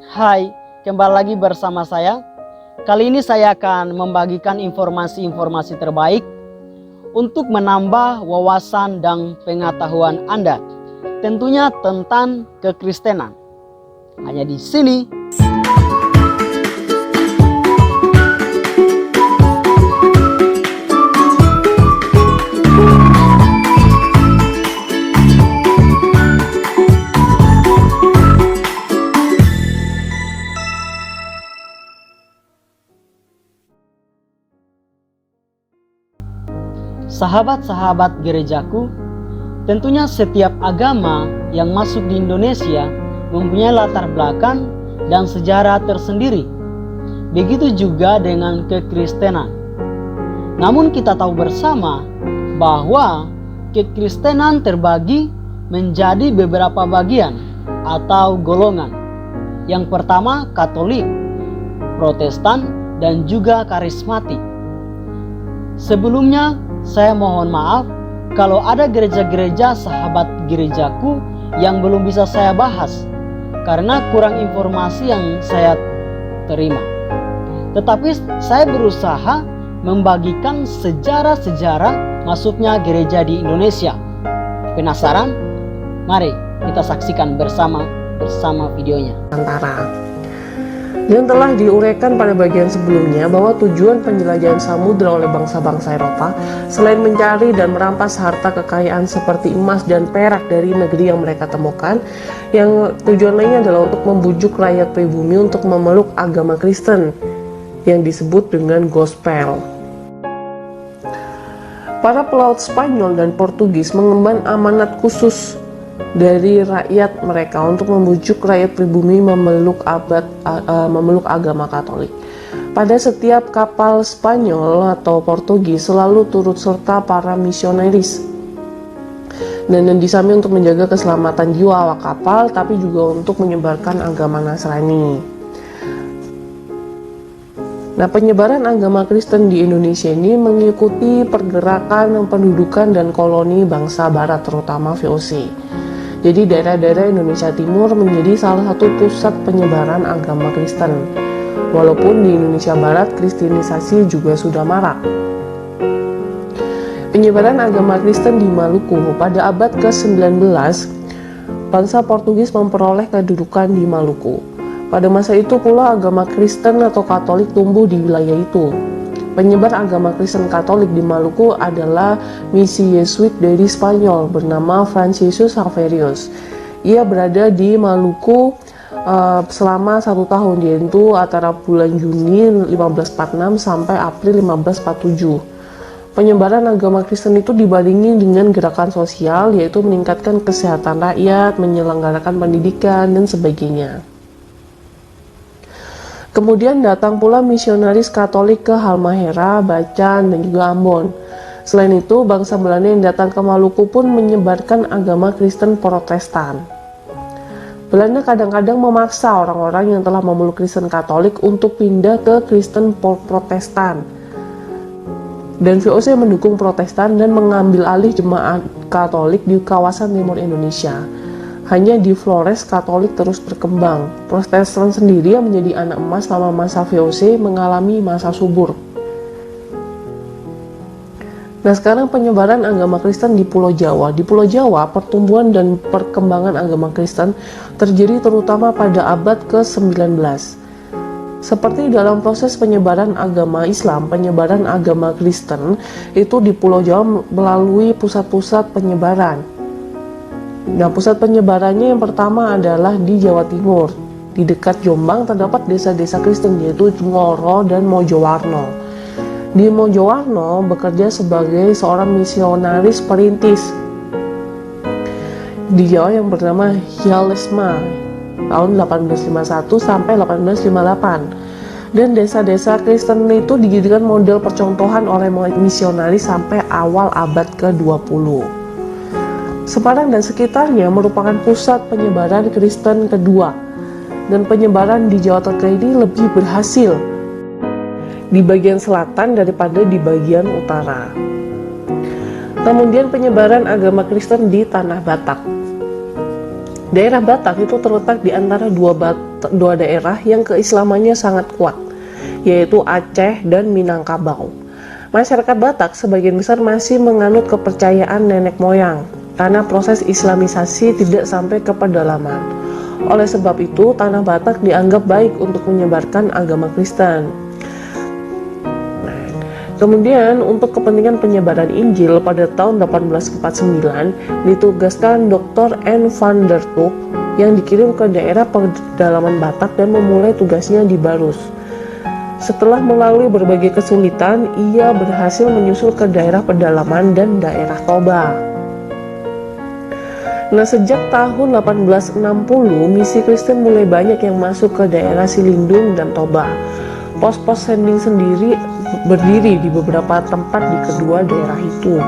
Hai, kembali lagi bersama saya. Kali ini saya akan membagikan informasi-informasi terbaik untuk menambah wawasan dan pengetahuan Anda. Tentunya tentang kekristenan. Hanya di sini. Sahabat-sahabat gerejaku, tentunya setiap agama yang masuk di Indonesia mempunyai latar belakang dan sejarah tersendiri. Begitu juga dengan kekristenan. Namun kita tahu bersama bahwa kekristenan terbagi menjadi beberapa bagian atau golongan. Yang pertama Katolik, Protestan, dan juga karismatik. Sebelumnya saya mohon maaf kalau ada gereja-gereja sahabat gerejaku yang belum bisa saya bahas karena kurang informasi yang saya terima. Tetapi saya berusaha membagikan sejarah-sejarah masuknya gereja di Indonesia. Penasaran? Mari kita saksikan bersama videonya. Dan telah diuraikan pada bagian sebelumnya bahwa tujuan penjelajahan samudera oleh bangsa-bangsa Eropa selain mencari dan merampas harta kekayaan seperti emas dan perak dari negeri yang mereka temukan, yang tujuan lainnya adalah untuk membujuk rakyat pribumi untuk memeluk agama Kristen yang disebut dengan gospel. Para pelaut Spanyol dan Portugis mengemban amanat khusus dari rakyat mereka untuk membujuk rakyat pribumi memeluk agama Katolik. Pada setiap kapal Spanyol atau Portugis selalu turut serta para misionaris. Dan di samping untuk menjaga keselamatan jiwa awak kapal, tapi juga untuk menyebarkan agama Nasrani. Nah, penyebaran agama Kristen di Indonesia ini mengikuti pergerakan pendudukan dan koloni bangsa Barat, terutama VOC. Jadi daerah-daerah Indonesia Timur menjadi salah satu pusat penyebaran agama Kristen. Walaupun di Indonesia Barat kristenisasi juga sudah marak. Penyebaran agama Kristen di Maluku pada abad ke-19, bangsa Portugis memperoleh kedudukan di Maluku. Pada masa itu pula agama Kristen atau Katolik tumbuh di wilayah itu. Penyebar agama Kristen Katolik di Maluku adalah misi Yesuit dari Spanyol bernama Franciscus Xaverius. Ia berada di Maluku selama 1 tahun, yaitu antara bulan Juni 1546 sampai April 1547. Penyebaran agama Kristen itu dibarengi dengan gerakan sosial, yaitu meningkatkan kesehatan rakyat, menyelenggarakan pendidikan, dan sebagainya. Kemudian datang pula misionaris Katolik ke Halmahera, Bacan, dan juga Ambon. Selain itu, bangsa Belanda yang datang ke Maluku pun menyebarkan agama Kristen Protestan. Belanda kadang-kadang memaksa orang-orang yang telah memeluk Kristen Katolik untuk pindah ke Kristen Protestan. Dan VOC mendukung Protestan dan mengambil alih jemaat Katolik di kawasan timur Indonesia. Hanya di Flores Katolik terus berkembang. Protestan sendiri yang menjadi anak emas selama masa VOC mengalami masa subur. Nah, sekarang penyebaran agama Kristen di Pulau Jawa. Di Pulau Jawa, pertumbuhan dan perkembangan agama Kristen terjadi terutama pada abad ke-19. Seperti dalam proses penyebaran agama Islam, penyebaran agama Kristen itu di Pulau Jawa melalui pusat-pusat penyebaran. Nah, pusat penyebarannya yang pertama adalah di Jawa Timur. Di dekat Jombang terdapat desa-desa Kristen, yaitu Ngoro dan Mojowarno. Di Mojowarno bekerja sebagai seorang misionaris perintis di Jawa yang bernama Hyalesma tahun 1851 sampai 1858. Dan desa-desa Kristen itu dijadikan model percontohan oleh misionaris sampai awal abad ke-20. Semarang dan sekitarnya merupakan pusat penyebaran Kristen kedua, dan penyebaran di Jawa Tengah ini lebih berhasil di bagian selatan daripada di bagian utara. Kemudian penyebaran agama Kristen di Tanah Batak. Daerah Batak itu terletak di antara dua daerah yang keislamannya sangat kuat, yaitu Aceh dan Minangkabau. Masyarakat Batak sebagian besar masih menganut kepercayaan nenek moyang, karena proses islamisasi tidak sampai ke pedalaman. Oleh sebab itu, tanah Batak dianggap baik untuk menyebarkan agama Kristen. Kemudian untuk kepentingan penyebaran Injil pada tahun 1849 ditugaskan Dr. N. van der Toek yang dikirim ke daerah pedalaman Batak dan memulai tugasnya di Barus. Setelah melalui berbagai kesulitan, ia berhasil menyusul ke daerah pedalaman dan daerah Toba. Nah, sejak tahun 1860, misi Kristen mulai banyak yang masuk ke daerah Silindung dan Toba. Pos-pos sending sendiri berdiri di beberapa tempat di kedua daerah itu.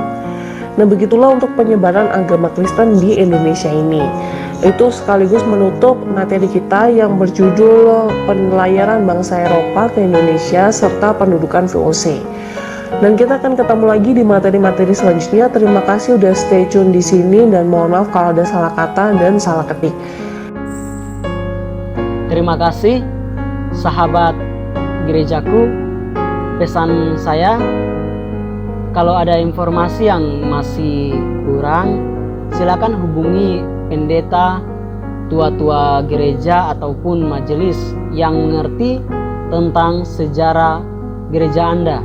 Nah, begitulah untuk penyebaran agama Kristen di Indonesia ini. Itu sekaligus menutup materi kita yang berjudul Penelayaran Bangsa Eropa ke Indonesia serta Pendudukan VOC. Dan kita akan ketemu lagi di materi-materi selanjutnya. Terima kasih udah stay tune di sini dan mohon maaf kalau ada salah kata dan salah ketik. Terima kasih sahabat gerejaku. Pesan saya, kalau ada informasi yang masih kurang, silakan hubungi pendeta, tua-tua gereja ataupun majelis yang mengerti tentang sejarah gereja Anda.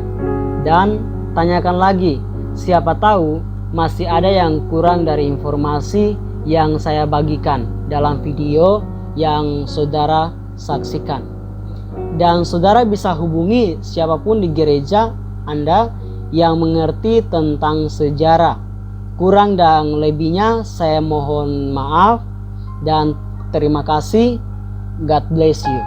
Dan tanyakan lagi, siapa tahu masih ada yang kurang dari informasi yang saya bagikan dalam video yang saudara saksikan. Dan saudara bisa hubungi siapapun di gereja Anda yang mengerti tentang sejarah. Kurang dan lebihnya saya mohon maaf dan terima kasih. God bless you.